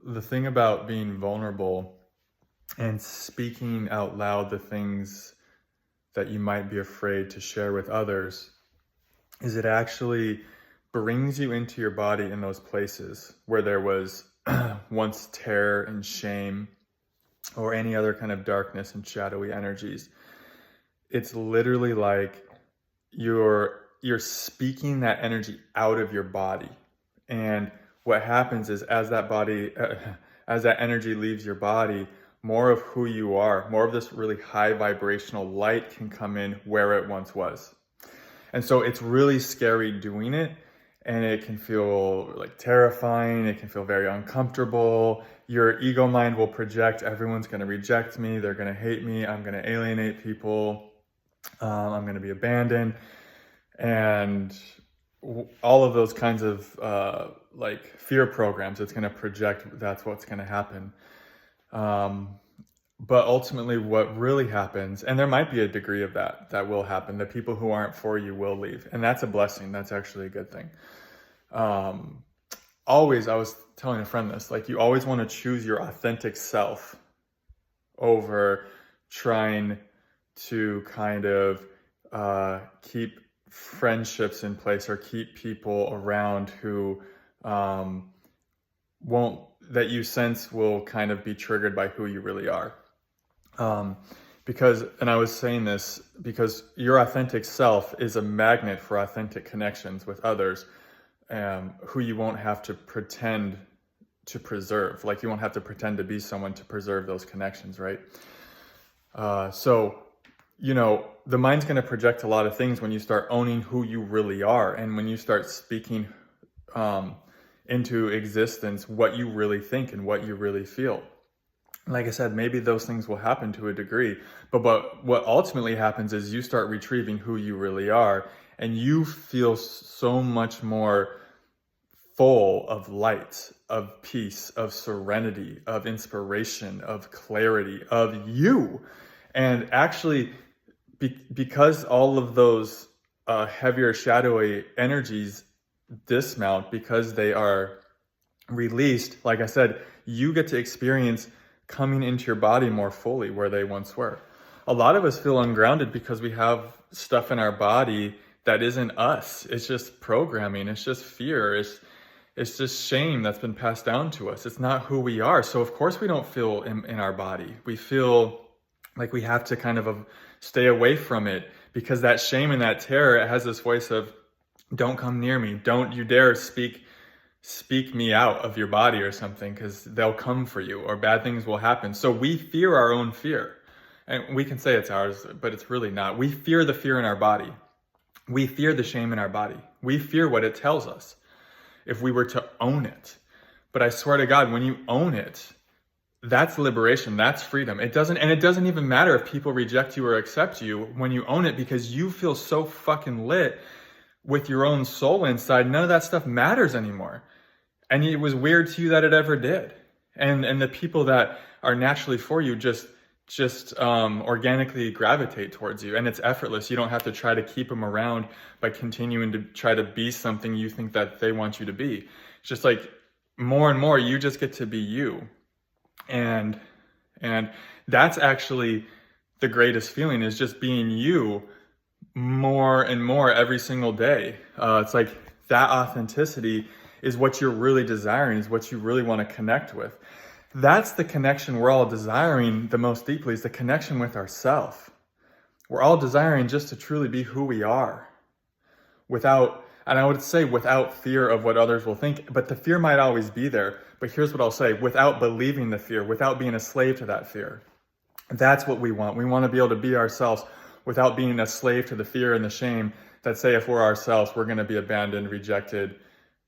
the thing about being vulnerable and speaking out loud the things that you might be afraid to share with others is it actually brings you into your body in those places where there was once terror and shame or any other kind of darkness and shadowy energies. It's literally like you're speaking that energy out of your body. And what happens is as that energy leaves your body, more of who you are, more of this really high vibrational light can come in where it once was. And so it's really scary doing it, and it can feel like terrifying. It can feel very uncomfortable. Your ego mind will project, everyone's going to reject me. They're going to hate me. I'm going to alienate people. I'm going to be abandoned. And all of those kinds of like fear programs, it's going to project that's what's going to happen. But ultimately what really happens, and there might be a degree of that will happen, the people who aren't for you will leave. And that's a blessing. That's actually a good thing. Always, I was telling a friend this, like you always want to choose your authentic self over trying to kind of keep friendships in place or keep people around who that you sense will kind of be triggered by who you really are. Because, and I was saying this because your authentic self is a magnet for authentic connections with others, who you won't have to pretend to preserve. Like you won't have to pretend to be someone to preserve those connections, right? So, you know, the mind's going to project a lot of things when you start owning who you really are. And when you start speaking into existence what you really think and what you really feel. Like I said, maybe those things will happen to a degree, but what ultimately happens is you start retrieving who you really are, and you feel so much more full of light, of peace, of serenity, of inspiration, of clarity, of you. And actually, because all of those heavier, shadowy energies dismount, because they are released, like I said, you get to experience coming into your body more fully where they once were. A lot of us feel ungrounded because we have stuff in our body that isn't us. It's just programming. It's just fear. It's just shame that's been passed down to us. It's not who we are. So of course we don't feel in our body. We feel like we have to kind of stay away from it because that shame and that terror, it has this voice of, don't come near me. Don't you dare speak me out of your body or something, because they'll come for you or bad things will happen. So we fear our own fear, and we can say it's ours, but it's really not. We fear the fear in our body. We fear the shame in our body. We fear what it tells us if we were to own it. But I swear to God, when you own it, that's liberation. That's freedom. It doesn't even matter if people reject you or accept you when you own it, because you feel so fucking lit with your own soul inside. None of that stuff matters anymore. And it was weird to you that it ever did. And the people that are naturally for you just organically gravitate towards you. And it's effortless. You don't have to try to keep them around by continuing to try to be something you think that they want you to be. It's just like more and more, you just get to be you. And that's actually the greatest feeling, is just being you more and more every single day. It's like that authenticity is what you're really desiring, is what you really want to connect with. That's the connection we're all desiring the most deeply, is the connection with ourself. We're all desiring just to truly be who we are without, and I would say without fear of what others will think, but the fear might always be there. But here's what I'll say, without believing the fear, without being a slave to that fear. That's what we want. We want to be able to be ourselves without being a slave to the fear and the shame that say if we're ourselves, we're going to be abandoned, rejected,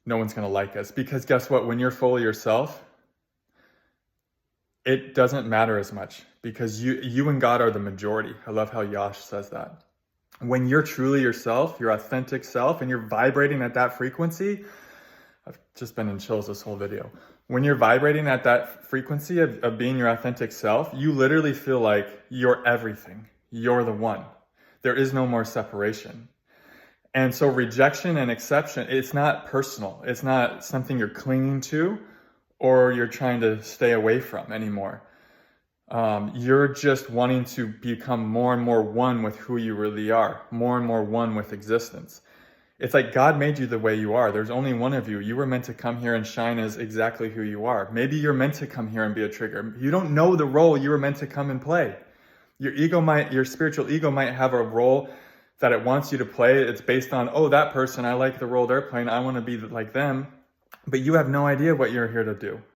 no one's going to like us. Because guess what? When you're fully yourself, it doesn't matter as much, because you and God are the majority. I love how Yash says that. When you're truly yourself, your authentic self, and you're vibrating at that frequency, I've just been in chills this whole video. When you're vibrating at that frequency of being your authentic self, you literally feel like you're everything. You're the one. There is no more separation. And so rejection and acceptance, it's not personal. It's not something you're clinging to or you're trying to stay away from anymore. You're just wanting to become more and more one with who you really are, more and more one with existence. It's like God made you the way you are. There's only one of you. You were meant to come here and shine as exactly who you are. Maybe you're meant to come here and be a trigger. You don't know the role you were meant to come and play. Your spiritual ego might have a role that it wants you to play. It's based on, oh, that person, I like the role they're playing, I want to be like them. But you have no idea what you're here to do.